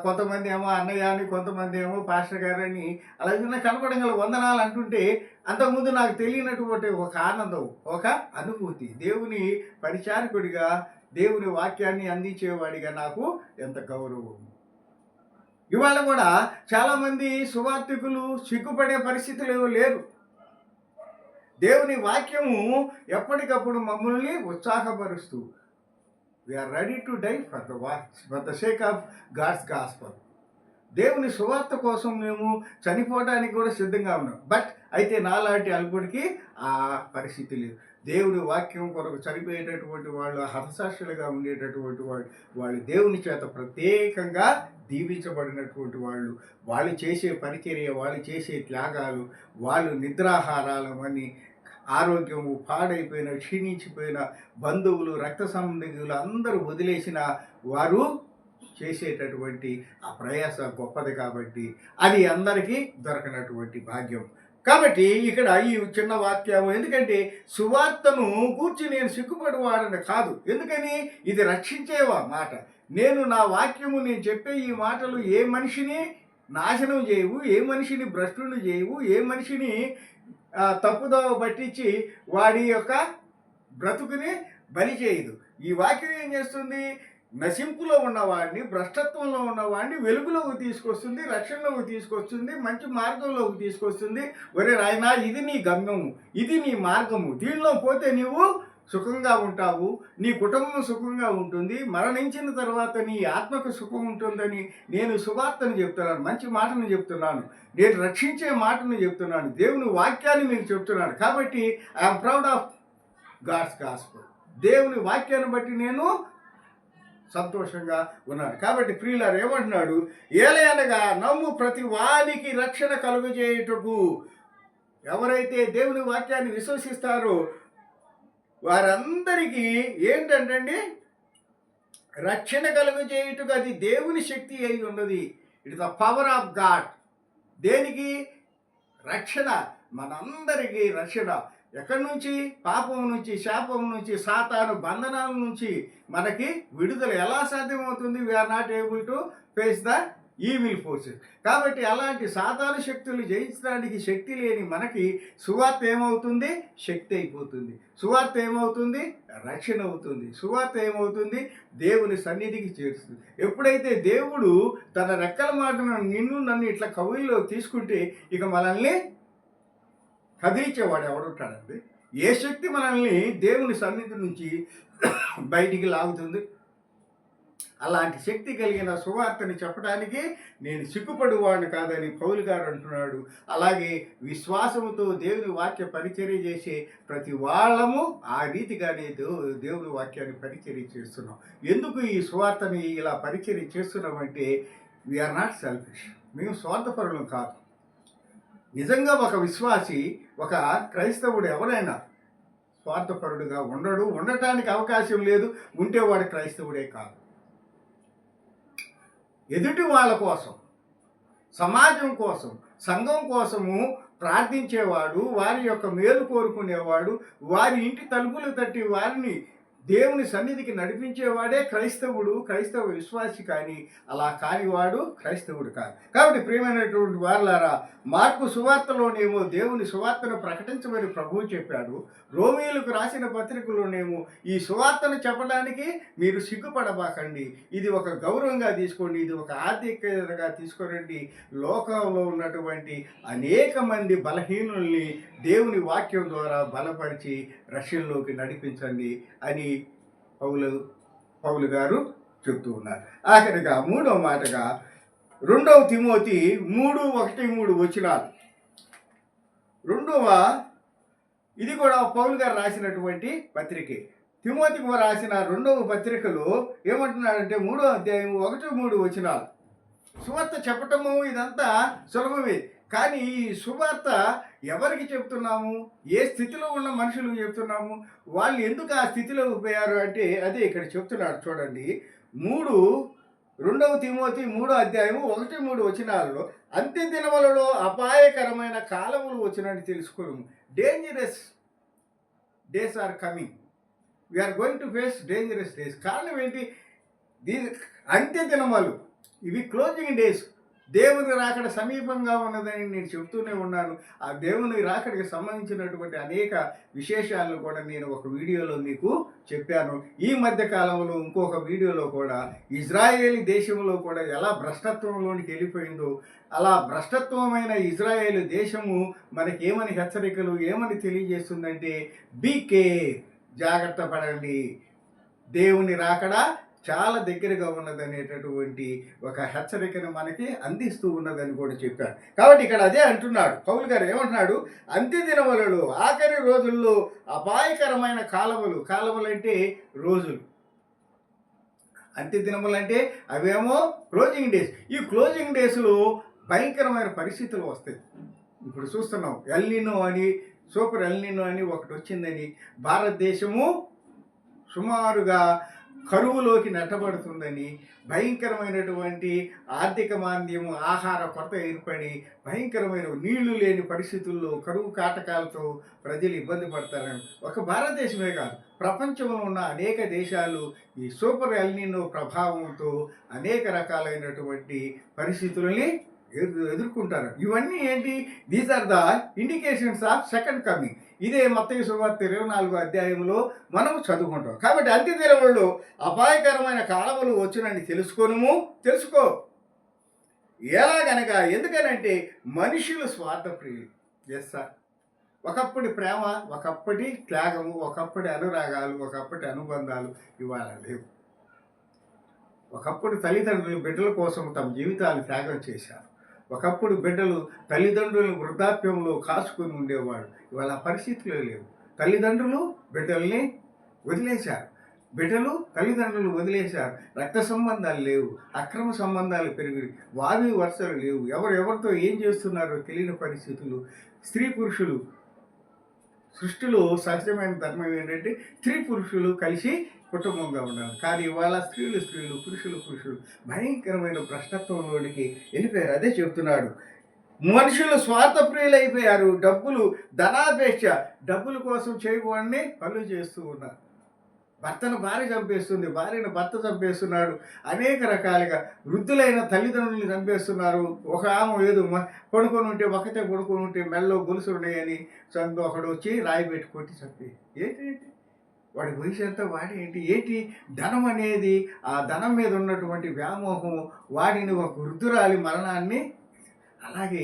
కొంతమంది ఏమో అన్నయ్య అని, కొంతమంది ఏమో పాస్టర్ గారు అని అలా చిన్న కనపడంగల వందనాలు అంటుంటే అంతకుముందు నాకు తెలియనటువంటి ఒక ఆనందం, ఒక అనుభూతి. దేవుని పరిచారకుడిగా, దేవుని వాక్యాన్ని అందించేవాడిగా నాకు ఎంత గౌరవం. ఇవాళ కూడా చాలామంది సువార్థికులు సిగ్గుపడే పరిస్థితులు లేరు. దేవుని వాక్యము ఎప్పటికప్పుడు మమ్మల్ని ఉత్సాహపరుస్తూ we're ready to die for the sake of God's gospel. దేవుని సువార్త కోసం మేము చనిపోవడానికి కూడా సిద్ధంగా ఉన్నాం. బట్ అయితే నాలాంటి అల్పుడికి ఆ పరిస్థితి లేదు. దేవుని వాక్యం కొరకు చనిపోయేటటువంటి వాళ్ళు, హతసాక్షులుగా ఉండేటటువంటి వాళ్ళు దేవుని చేత ప్రత్యేకంగా దీవించబడినటువంటి వాళ్ళు. వాళ్ళు చేసే పరిచర్య, వాళ్ళు చేసే త్యాగాలు, వాళ్ళు నిద్రాహారాలమని, ఆరోగ్యము పాడైపోయిన, క్షీణించిపోయిన బంధువులు, రక్త సంబంధికులు అందరూ వదిలేసిన వారు చేసేటటువంటి ఆ ప్రయాస గొప్పది. కాబట్టి అది అందరికీ దొరకనటువంటి భాగ్యం. కాబట్టి ఇక్కడ ఈ చిన్న వాక్యం, ఎందుకంటే సువార్తను గూర్చి నేను సిగ్గుపడివాడని కాదు. ఎందుకని? ఇది రక్షించేవా మాట. నేను నా వాక్యము, నేను చెప్పే ఈ మాటలు ఏ మనిషిని నాశనం చేయవు, ఏ మనిషిని భ్రష్టుని చేయవు, ఏ మనిషిని తప్పుదోవ పట్టించి వాడి యొక్క బ్రతుకుని బలి చేయదు. ఈ వాక్యం ఏం చేస్తుంది? నశింపులో ఉన్నవాడిని, భ్రష్టత్వంలో ఉన్నవాడిని వెలుగులోకి తీసుకొస్తుంది, రక్షణలోకి తీసుకొస్తుంది, మంచి మార్గంలోకి తీసుకొస్తుంది. ఒరే నాయనా, ఇది నీ గమ్యము, ఇది నీ మార్గము, దీనిలో పోతే నీవు సుఖంగా ఉంటావు, నీ కుటుంబం సుఖంగా ఉంటుంది, మరణించిన తర్వాత నీ ఆత్మకు సుఖం ఉంటుందని నేను సువార్తను చెప్తున్నాను, మంచి మాటను చెప్తున్నాను, నేను రక్షించే మాటను చెప్తున్నాను, దేవుని వాక్యాన్ని మీకు చెప్తున్నాను. కాబట్టి I'm proud of God's gospel. దేవుని వాక్యాన్ని బట్టి నేను సంతోషంగా ఉన్నాడు. కాబట్టి ప్రియులారు ఏమంటున్నాడు? ఏలయనగా నమ్ము ప్రతి వానికి రక్షణ కలుగజేయుటకు. ఎవరైతే దేవుని వాక్యాన్ని విశ్వసిస్తారో వారందరికీ ఏంటంటండి? రక్షణ కలుగజేయుటకు. అది దేవుని శక్తి అయి ఉన్నది. It is the power of God. దేనికి? రక్షణ. మనందరికీ రక్షణ. ఎక్కడి నుంచి? పాపం నుంచి, శాపం నుంచి, సాతాను బంధనాల నుంచి మనకి విడుదల ఎలా సాధ్యమవుతుంది? We are not able to face the evil forces. కాబట్టి అలాంటి సాతాను శక్తులు జయించడానికి శక్తి లేని మనకి సువార్త ఏమవుతుంది? శక్తి అయిపోతుంది. సువార్త ఏమవుతుంది? రక్షణ అవుతుంది. సువార్త ఏమవుతుంది? దేవుని సన్నిధికి చేరుస్తుంది. ఎప్పుడైతే దేవుడు తన రెక్కల మాటను నన్ను ఇట్లా కవుల్లో తీసుకుంటే ఇక మనల్ని కదిలించేవాడు ఎవడుంటాడండి? ఏ శక్తి మనల్ని దేవుని సన్నిధి నుంచి బయటికి లాగుతుంది? అలాంటి శక్తి కలిగిన సువార్తని చెప్పడానికి నేను సిగ్గుపడువాడిని కాదని పౌలు గారు అంటున్నాడు. అలాగే విశ్వాసముతో దేవుని వాక్య పరిచర్య చేసే ప్రతి వాళ్ళము ఆ రీతిగానే దేవుని వాక్యాన్ని పరిచర్య చేస్తున్నాం. ఎందుకు ఈ సువార్తని ఇలా పరిచర్య చేస్తున్నామంటే వీఆర్ నాట్ సెల్ఫిష్. మేము స్వార్థపరులం కాదు. నిజంగా ఒక విశ్వాసి, ఒక క్రైస్తవుడు ఎవరైనా స్వార్థపరుడుగా ఉండడు, ఉండటానికి అవకాశం లేదు. ఉంటే వాడు క్రైస్తవుడే కాదు. ఎదుటి వాళ్ళ కోసం, సమాజం కోసం, సంఘం కోసము ప్రార్థించేవాడు, వారి యొక్క మేలు కోరుకునేవాడు, వారి ఇంటి తలుపులు తట్టి వారిని దేవుని సన్నిధికి నడిపించేవాడే క్రైస్తవుడు, క్రైస్తవ విశ్వాసి. కానీ అలా కానివాడు క్రైస్తవుడు కాదు. కాబట్టి ప్రియమైనటువంటి వారలారా, మార్కు సువార్తలోనేమో దేవుని సువార్తను ప్రకటించమని ప్రభువు చెప్పాడు. రోమీయులకు రాసిన పత్రికలోనేమో ఈ సువార్తను చెప్పడానికి మీరు సిగ్గుపడబాకండి, ఇది ఒక గౌరవంగా తీసుకోండి, ఇది ఒక ఆర్థికతగా తీసుకోరండి. లోకంలో ఉన్నటువంటి అనేక మంది బలహీనుల్ని దేవుని వాక్యం ద్వారా బలపరిచి రక్షణలోకి నడిపించండి అని పౌలు గారు చెప్తూ ఉన్నారు. ఆఖరిగా మూడవ మాటగా 2 తిమోతి 3:1-3 వచనాలు. ఇది కూడా పౌలు గారు రాసినటువంటి పత్రికే. తిమోతికి రాసిన 2వ పత్రికలో ఏమంటున్నాడంటే 3వ అధ్యాయం 1-3 వచనాలు. సువార్త చెప్పటము ఇదంతా సులభమే, కానీ ఈ సువార్త ఎవరికి చెప్తున్నాము? ఏ స్థితిలో ఉన్న మనుషులకు చెప్తున్నాము? వాళ్ళు ఎందుకు ఆ స్థితిలో పోయారు అంటే అదే ఇక్కడ చెప్తున్నాడు చూడండి. రెండవ తిమోతి 3:1-3 అంత్య దినములలో అపాయకరమైన కాలములు వచ్చినట్టు తెలుసుకోను. Dangerous days are coming. We're going to face dangerous days. కారణం ఏంటి? దీని అంత్య దినములు, ఇవి క్లోజింగ్ డేస్. దేవుని రాకడ సమీపంగా ఉన్నదని నేను చెప్తూనే ఉన్నాను. ఆ దేవుని రాకడికి సంబంధించినటువంటి అనేక విశేషాలను కూడా నేను ఒక వీడియోలో మీకు చెప్పాను. ఈ మధ్య కాలంలో ఇంకొక వీడియోలో కూడా ఇజ్రాయేలీ దేశంలో కూడా ఎలా భ్రష్టత్వంలోనికి వెళ్ళిపోయిందో, అలా భ్రష్టత్వమైన ఇజ్రాయేల్ దేశము మనకి ఏమని హెచ్చరికలు, ఏమని తెలియజేస్తుందంటే, బీ కేర్, జాగ్రత్త పడండి, దేవుని రాకడ చాలా దగ్గరగా ఉన్నదనేటటువంటి ఒక హెచ్చరికను మనకి అందిస్తూ ఉన్నదని కూడా చెప్పారు. కాబట్టి ఇక్కడ అదే అంటున్నాడు పౌలు గారు. ఏమంటున్నాడు? అంత్య దినములలో, ఆఖరి రోజుల్లో అపాయకరమైన కాలములు అంటే రోజులు. అంత్య దినములు అంటే అవేమో క్లోజింగ్ డేస్. ఈ క్లోజింగ్ డేస్లో భయంకరమైన పరిస్థితులు వస్తాయి. ఇప్పుడు చూస్తున్నాం ఎల్నినో అని, సూపర్ ఎల్నినో అని ఒకటి వచ్చిందని. భారతదేశము సుమారుగా కరువులోకి నెట్టబడుతుందని, భయంకరమైనటువంటి ఆర్థిక మాంద్యము, ఆహార కొరత ఏర్పడి భయంకరమైన నీళ్లు లేని పరిస్థితుల్లో కరువు కాటకాలతో ప్రజలు ఇబ్బంది పడతారని ఒక భారతదేశమే కాదు, ప్రపంచంలో ఉన్న అనేక దేశాలు ఈ సూపర్ ఎల్నినో ప్రభావంతో అనేక రకాలైనటువంటి పరిస్థితులని ఎదుర్కొంటారు. ఇవన్నీ ఏంటి? These are the indications of second coming. ఇదే మత్తయి సువార్త 24 మనం చదువుకుంటాం. కాబట్టి అంత్య దినములలో అపాయకరమైన కాలములు వచ్చునని తెలుసుకో. ఎలాగనగా, ఎందుకనంటే మనుషులు స్వార్థప్రియులు. Yes sir. ఒకప్పటి ప్రేమ, ఒకప్పటి త్యాగము, ఒకప్పటి అనురాగాలు, ఒకప్పటి అనుబంధాలు ఇవాళ లేవు. ఒకప్పుడు తల్లిదండ్రులు బిడ్డల కోసం తమ జీవితాలు త్యాగం చేశారు. ఒకప్పుడు బిడ్డలు తల్లిదండ్రులను వృద్ధాప్యంలో కాచుకొని ఉండేవాడు. ఇవాళ పరిస్థితులు లేవు. తల్లిదండ్రులు బిడ్డల్ని వదిలేశారు, బిడ్డలు తల్లిదండ్రులు వదిలేశారు. రక్త సంబంధాలు లేవు, అక్రమ సంబంధాలు పెరిగి, వావి వరుసలు లేవు. ఎవరితో ఏం చేస్తున్నారో తెలియని పరిస్థితులు. స్త్రీ పురుషులు, సృష్టిలో సహజమైన ధర్మం ఏంటంటే స్త్రీ పురుషులు కలిసి కుటుంబంగా ఉండాలి. కానీ ఇవాళ స్త్రీలు పురుషులు భయంకరమైన భ్రష్టత్వంలోనికి వెళ్ళిపోయారు. అదే చెప్తున్నాడు. మనుషులు స్వార్థప్రియులైపోయారు. ధనాపేక్ష, డబ్బుల కోసం చేయకూడని పనులు చేస్తూ ఉన్నారు. భర్తను భార్య చంపేస్తుంది, భార్యను భర్త చంపేస్తున్నాడు. అనేక రకాలుగా వృద్ధులైన తల్లిదండ్రులను చంపేస్తున్నారు. ఒక ఆమె ఏదో పడుకొని ఉంటే మెల్లో గొలుసు ఉన్నాయని ఒకడు వచ్చి రాయి పెట్టి కొట్టి చంపి. ఏంటి వాడి వయసు ఎంత, వాడి ఏంటి ధనం అనేది, ఆ ధనం మీద ఉన్నటువంటి వ్యామోహం వాడిని ఒక వృద్ధురాలి మరణాన్ని. అలాగే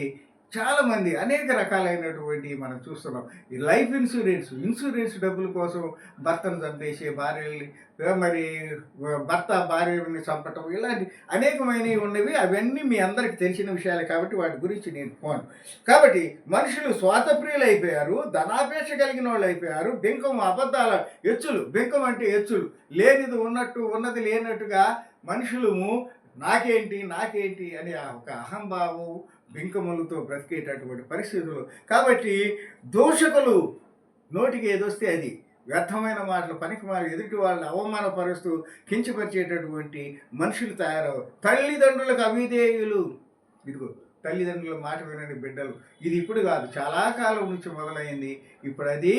చాలామంది అనేక రకాలైనటువంటి మనం చూస్తున్నాం. ఈ లైఫ్ ఇన్సూరెన్స్ డబ్బుల కోసం భర్తను చంపేసే భార్యల్ని, మరి భర్త భార్యని చంపటం, ఇలాంటి అనేకమైనవి ఉన్నవి. అవన్నీ మీ అందరికి తెలిసిన విషయాలే కాబట్టి వాటి గురించి నేను పోను. కాబట్టి మనుషులు స్వార్థప్రియులు అయిపోయారు, ధనాపేక్ష కలిగిన వాళ్ళు అయిపోయారు. బెంకం, అబద్ధాల ఎచ్చులు. బెంకం అంటే ఎచ్చులు, లేనిది ఉన్నట్టు ఉన్నది లేనట్టుగా మనుషులు నాకేంటి అని ఒక అహంభావం, బింకములతో బ్రతికేటటువంటి పరిస్థితులు. కాబట్టి దూషకులు, నోటికి ఏదొస్తే అది వ్యర్థమైన మాటలు, పనికిమాలి, ఎదుటి వాళ్ళని అవమానపరుస్తూ కించపరిచేటటువంటి మనుషులు తయారవు. తల్లిదండ్రులకు అవిధేయులు. ఇదిగో తల్లిదండ్రుల మాట వినని బిడ్డలు. ఇది ఇప్పుడు కాదు, చాలా కాలం నుంచి మొదలైంది. ఇప్పుడు అది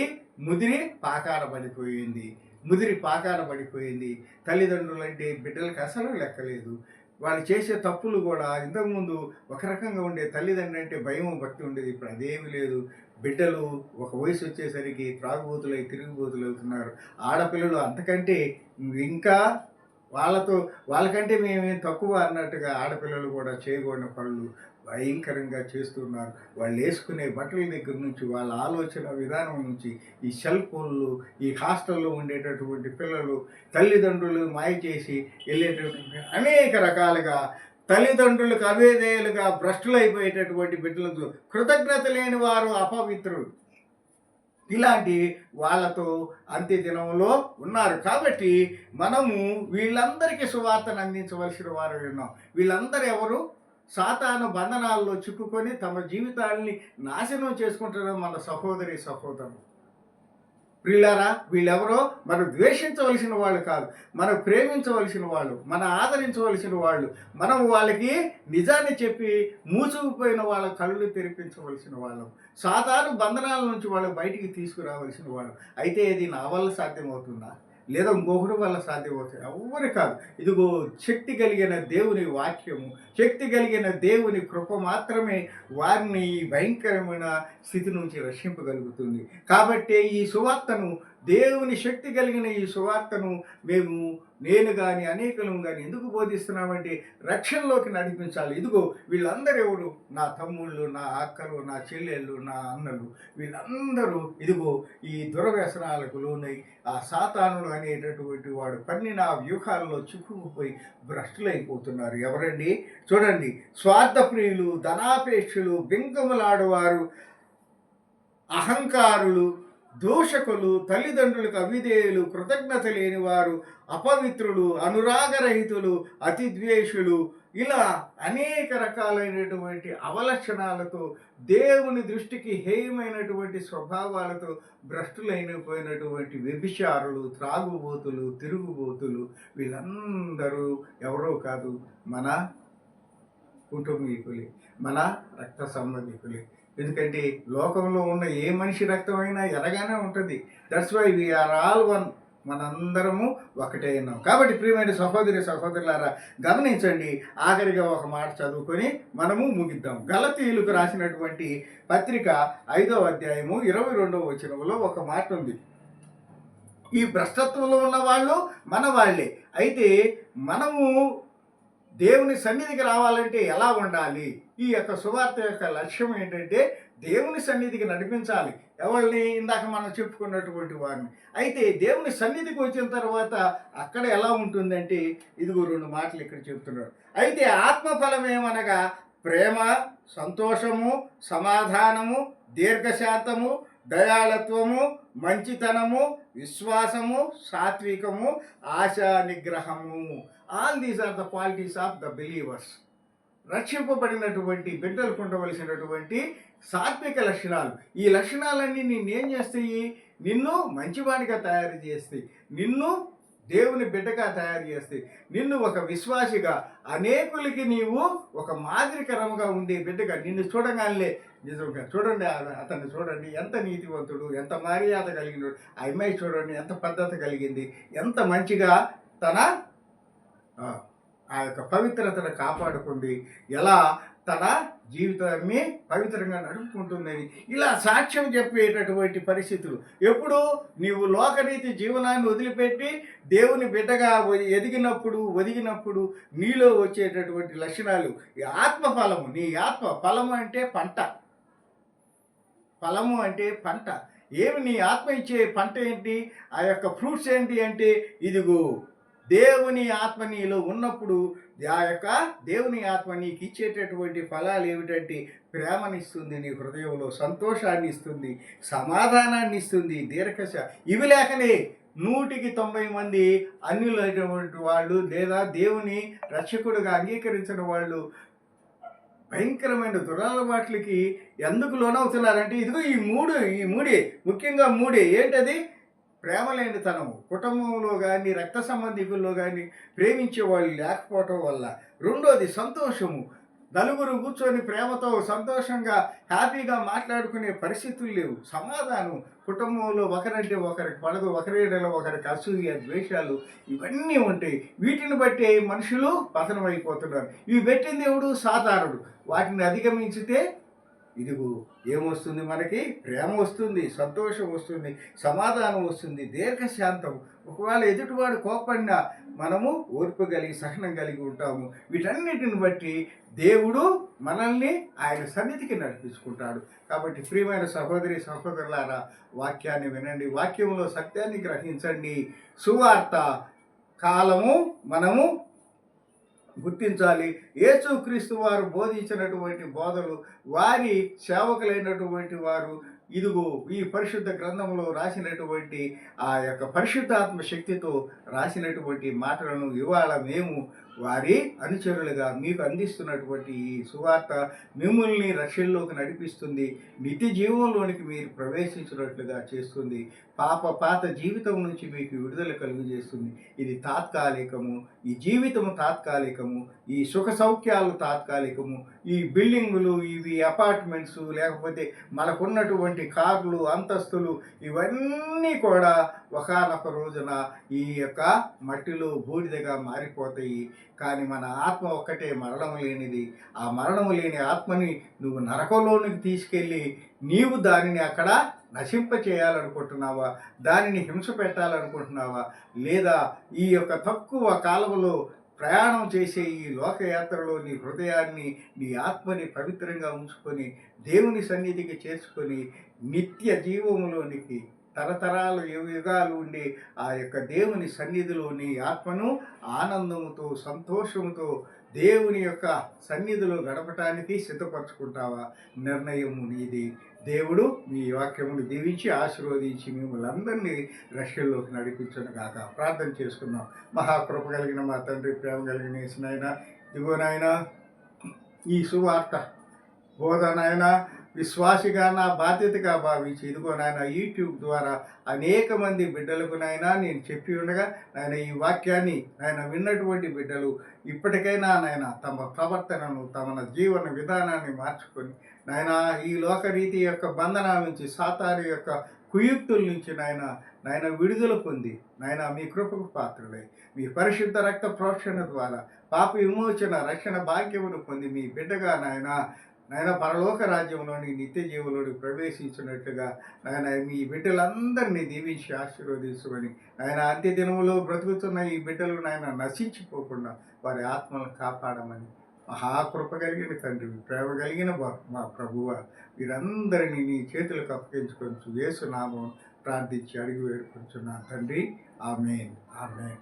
ముదిరి పాకాన పడిపోయింది. తల్లిదండ్రులు అంటే బిడ్డలకు అసలు లెక్కలేదు. వాళ్ళు చేసే తప్పులు కూడా ఇంతకుముందు ఒక రకంగా ఉండే, తల్లిదండ్రులు అంటే భయం, భక్తి ఉండేది. ఇప్పుడు అదేమీ లేదు. బిడ్డలు ఒక వయసు వచ్చేసరికి తిరుగుబోతులు అవుతున్నారు. ఆడపిల్లలు అంతకంటే ఇంకా వాళ్ళకంటే మేమేం తక్కువ అన్నట్టుగా ఆడపిల్లలు కూడా చేయకూడని పనులు భయంకరంగా చేస్తున్నారు. వాళ్ళు వేసుకునే బట్టల దగ్గర నుంచి, వాళ్ళ ఆలోచన విధానం నుంచి, ఈ సెల్ ఫోన్లు, ఈ హాస్టల్లో ఉండేటటువంటి పిల్లలు తల్లిదండ్రులు మాయ చేసి వెళ్ళేటటువంటి అనేక రకాలుగా తల్లిదండ్రులకు అవేదేయులుగా భ్రష్టులైపోయేటటువంటి బిడ్డలకు కృతజ్ఞత లేని వారు అపవిత్రులు. ఇలాంటి వాళ్ళతో అంత్య దినంలో ఉన్నారు. కాబట్టి మనము వీళ్ళందరికీ సువార్తను అందించవలసిన వారు ఉన్నాం. వీళ్ళందరూ ఎవరు? సాతాను బంధనాల్లో చిక్కుకొని తమ జీవితాల్ని నాశనం చేసుకుంటున్న మన సహోదరులు. ప్రియులారా, వీళ్ళెవరో మనం ద్వేషించవలసిన వాళ్ళు కాదు, మనం ప్రేమించవలసిన వాళ్ళు, మనం ఆదరించవలసిన వాళ్ళు, మనం వాళ్ళకి నిజాన్ని చెప్పి మూసుకుపోయిన వాళ్ళ కళ్ళు తెరిపించవలసిన వాళ్ళం, సాధారణ బంధనాల నుంచి వాళ్ళకి బయటికి తీసుకురావలసిన వాళ్ళు. అయితే ఇది నా వల్ల సాధ్యమవుతుందా, లేదా ఇంకొకటి వల్ల సాధ్యమవుతుంది? ఎవ్వరు కాదు. ఇదిగో శక్తి కలిగిన దేవుని వాక్యము, శక్తి కలిగిన దేవుని కృప మాత్రమే వారిని ఈ భయంకరమైన స్థితి నుంచి రక్షింపగలుగుతుంది. కాబట్టి ఈ సువార్తను, దేవుని శక్తి కలిగిన ఈ సువార్తను నేను కానీ అనేకులం కానీ ఎందుకు బోధిస్తున్నామంటే రక్షణలోకి నడిపించాలి. ఇదిగో వీళ్ళందరూ ఎవరు? నా తమ్ముళ్ళు, నా అక్కలు, నా చెల్లెళ్ళు, నా అన్నలు, వీళ్ళందరూ ఇదిగో ఈ దుర్వ్యసనాలకు లోనై ఆ సాతానుడు అనేటటువంటి వాడు పన్నిన ఆ వ్యూహాల్లో చిక్కుకుపోయి భ్రష్టులైపోతున్నారు. ఎవరండి? చూడండి, స్వార్థప్రియులు, ధనాపేక్షలు, బింకములాడువారు, అహంకారులు, దూషకులు, తల్లిదండ్రులకు అవిధేయులు, కృతజ్ఞత లేనివారు, అపవిత్రులు, అనురాగరహితులు, అతిద్వేషులు, ఇలా అనేక రకాలైనటువంటి అవలక్షణాలతో, దేవుని దృష్టికి హేయమైనటువంటి స్వభావాలతో భ్రష్టులైపోయినటువంటి వ్యభిచారులు, త్రాగుబోతులు, తిరుగుబోతులు, వీళ్ళందరూ ఎవరో కాదు, మన కుటుంబీకులే, మన రక్త సంబంధికులే. ఎందుకంటే లోకంలో ఉన్న ఏ మనిషి రక్తమైనా ఎరగానే ఉంటుంది. That's why we are all one. మనందరము ఒకటే ఉన్నాం. కాబట్టి ప్రియమైన సహోదరి సహోదరులారా, గమనించండి. ఆఖరిగా ఒక మాట చదువుకొని మనము ముగిద్దాం. గలతీయులకు రాసినటువంటి పత్రిక 5వ అధ్యాయము 22వ వచనంలో ఒక మాట ఉంది. ఈ భ్రష్టత్వంలో ఉన్న వాళ్ళు మన వాళ్ళే. అయితే మనము దేవుని సన్నిధికి రావాలంటే ఎలా ఉండాలి? ఈ యొక్క సువార్త యొక్క లక్ష్యం ఏంటంటే దేవుని సన్నిధికి నడిపించాలి. ఎవరిని? ఇందాక మనం చెప్పుకున్నటువంటి వారిని. అయితే దేవుని సన్నిధికి వచ్చిన తర్వాత అక్కడ ఎలా ఉంటుందంటే ఇదిగో 2 మాటలు ఇక్కడ చెప్తున్నాడు. అయితే ఆత్మఫలం ఏమనగా ప్రేమ, సంతోషము, సమాధానము, దీర్ఘశాంతము, దయాళత్వము, మంచితనము, విశ్వాసము, సాత్వికము, ఆశా నిగ్రహము. All these are the qualities of the believers. రక్షింపబడినటువంటి బిడ్డలకు ఉండవలసినటువంటి సాత్విక లక్షణాలు. ఈ లక్షణాలన్నీ నిన్నేం చేస్తాయి? నిన్ను మంచివాడిగా తయారు చేస్తాయి, నిన్ను దేవుని బిడ్డగా తయారు చేస్తాయి, నిన్ను ఒక విశ్వాసిగా, అనేకులకి నీవు ఒక మాదిరికరంగా ఉండే బిడ్డగా. నిన్ను చూడగానే నిజంగా చూడండి, అతన్ని చూడండి, ఎంత నీతివంతుడు, ఎంత మర్యాద కలిగినాడు, ఆ అమ్మాయి చూడండి ఎంత పద్ధతి కలిగింది, ఎంత మంచిగా తన ఆ యొక్క పవిత్రతను కాపాడుకుంది, ఎలా తన జీవితాన్ని పవిత్రంగా నడుపుకుంటుందని ఇలా సాక్ష్యం చెప్పేటటువంటి పరిస్థితులు. ఎప్పుడు నీవు లోకరీతి జీవనాన్ని వదిలిపెట్టి దేవుని బిడ్డగా ఒదిగినప్పుడు నీలో వచ్చేటటువంటి లక్షణాలు, ఈ ఆత్మఫలము. నీ ఆత్మ ఫలము అంటే పంట, ఫలము అంటే పంట. ఏమి నీ ఆత్మ ఇచ్చే పంట ఏంటి? ఆ యొక్క ఫ్రూట్స్ ఏంటి అంటే ఇదిగో దేవుని ఆత్మ నీలో ఉన్నప్పుడు ఆ యొక్క దేవుని ఆత్మ నీకు ఇచ్చేటటువంటి ఫలాలు ఏమిటంటే ప్రేమనిస్తుంది, నీ హృదయంలో సంతోషాన్ని ఇస్తుంది, సమాధానాన్ని ఇస్తుంది, ఇవి లేకనే 100కి 90 మంది అన్యులైనటువంటి వాళ్ళు లేదా దేవుని రక్షకుడుగా అంగీకరించిన వాళ్ళు భయంకరమైన దురలవాట్లకి ఎందుకు లోనవుతున్నారంటే ఇదిగో ఈ మూడే, ముఖ్యంగా మూడే. ఏంటది? ప్రేమ లేనితనము, కుటుంబంలో కానీ రక్త సంబంధికుల్లో కానీ ప్రేమించే వాళ్ళు లేకపోవటం వల్ల. రెండోది సంతోషము. నలుగురు కూర్చొని ప్రేమతో సంతోషంగా హ్యాపీగా మాట్లాడుకునే పరిస్థితులు లేవు. సమాధానం, కుటుంబంలో ఒకరంటే ఒకరికి పడదు, ఒకరిలో ఒకరికి అసూయ, ద్వేషాలు ఇవన్నీ ఉంటాయి. వీటిని బట్టి మనుషులు పతనమైపోతున్నారు. ఇవి పెట్టింది దేవుడు సాతానుడు. వాటిని అధిగమించితే ఇదిగో ఏమొస్తుంది? మనకి ప్రేమ వస్తుంది, సంతోషం వస్తుంది, సమాధానం వస్తుంది, దీర్ఘశాంతం. ఒకవేళ ఎదుటివాడు కోపడినా మనము ఓర్పు కలిగి సహనం కలిగి ఉంటాము. వీటన్నిటిని బట్టి దేవుడు మనల్ని ఆయన సన్నిధికి నడిపించుకుంటాడు. కాబట్టి ప్రియమైన సహోదరి సహోదరులారా, వాక్యాన్ని వినండి, వాక్యంలో సత్యాన్ని గ్రహించండి. సువార్త కాలము మనము గుర్తించాలి. యేసుక్రీస్తు వారు బోధించినటువంటి బోధలు, వారి సేవకులైనటువంటి వారు ఇదిగో ఈ పరిశుద్ధ గ్రంథంలో రాసినటువంటి ఆ యొక్క పరిశుద్ధాత్మ శక్తితో రాసినటువంటి మాటలను ఇవాళ మేము వారి అనుచరులుగా మీకు అందిస్తున్నటువంటి ఈ సువార్త మిమ్మల్ని రక్షణలోకి నడిపిస్తుంది, నిత్య జీవంలోనికి మీరు ప్రవేశించినట్లుగా చేస్తుంది, పాత జీవితం నుంచి మీకు విడుదల కలుగజేస్తుంది. ఇది తాత్కాలికము, ఈ జీవితము తాత్కాలికము, ఈ సుఖ సౌఖ్యాలు తాత్కాలికము, ఈ బిల్డింగులు, ఇవి అపార్ట్మెంట్స్, లేకపోతే మనకున్నటువంటి కార్లు, అంతస్తులు, ఇవన్నీ కూడా ఒకానొక రోజున ఈ యొక్క మట్టిలో బూడిదగా మారిపోతాయి. కానీ మన ఆత్మ ఒక్కటే మరణము లేనిది. ఆ మరణము లేని ఆత్మని నువ్వు నరకంలోనికి తీసుకెళ్ళి నీవు దానిని అక్కడ నశింప చేయాలనుకుంటున్నావా, దానిని హింస పెట్టాలనుకుంటున్నావా, లేదా ఈ యొక్క తక్కువ కాలంలో ప్రయాణం చేసే ఈ లోకయాత్రలో నీ హృదయాన్ని, నీ ఆత్మని పవిత్రంగా ఉంచుకొని దేవుని సన్నిధికి చేర్చుకొని నిత్య జీవములోనికి తరతరాలు యుగాలు ఉండే ఆ యొక్క దేవుని సన్నిధిలో నీ ఆత్మను ఆనందముతో, సంతోషముతో దేవుని యొక్క సన్నిధిలో గడపటానికి సిద్ధపరచుకుంటావా? నిర్ణయము నీది. దేవుడు మీ వాక్యమును దీవించి ఆశీర్వదించి మిమ్మల్ని అందరినీ రక్షణలోకి నడిపించను గాక. ప్రార్థన చేసుకున్నాం. మహాకృప కలిగిన మా తండ్రి, ప్రేమ కలిగిన యేసునాయన, ఇదిగో నాయన ఈ సువార్త బోధనైన విశ్వాసిగా నా బాధ్యతగా భావించి ఇదిగో నాయన యూట్యూబ్ ద్వారా అనేక మంది బిడ్డలకు నాయన నేను చెప్పి ఉండగా నాయన ఈ వాక్యాన్ని నాయన విన్నటువంటి బిడ్డలు ఇప్పటికైనా నాయన తమ ప్రవర్తనను, తమ జీవన విధానాన్ని మార్చుకొని నాయన ఈ లోకరీతి యొక్క బంధనాల నుంచి, సాతాను యొక్క కుయుక్తుల నుంచి నాయన విడుదల పొంది నాయన మీ కృపకు పాత్రులై మీ పరిశుద్ధ రక్త ప్రోక్షణ ద్వారా పాప విమోచన రక్షణ భాగ్యమును పొంది మీ బిడ్డగా నాయన పరలోక రాజ్యంలోని నిత్య జీవులోని ప్రవేశించినట్లుగా నాయన మీ బిడ్డలందరినీ దీవించి ఆశీర్వదించమని నాయన అంత్య దినములో బ్రతుకుతున్న ఈ బిడ్డలు నాయన నశించిపోకుండా వారి ఆత్మలను కాపాడమని మహాకృప కలిగిన తండ్రి, ప్రేమ కలిగిన మా ప్రభువ, వీరందరినీ నీ చేతులకు అప్పగించుకొచ్చు యేసు నామం ప్రార్థించి అడిగి వేడుకొంచున్నాను తండ్రి. ఆమేన్, ఆమేన్.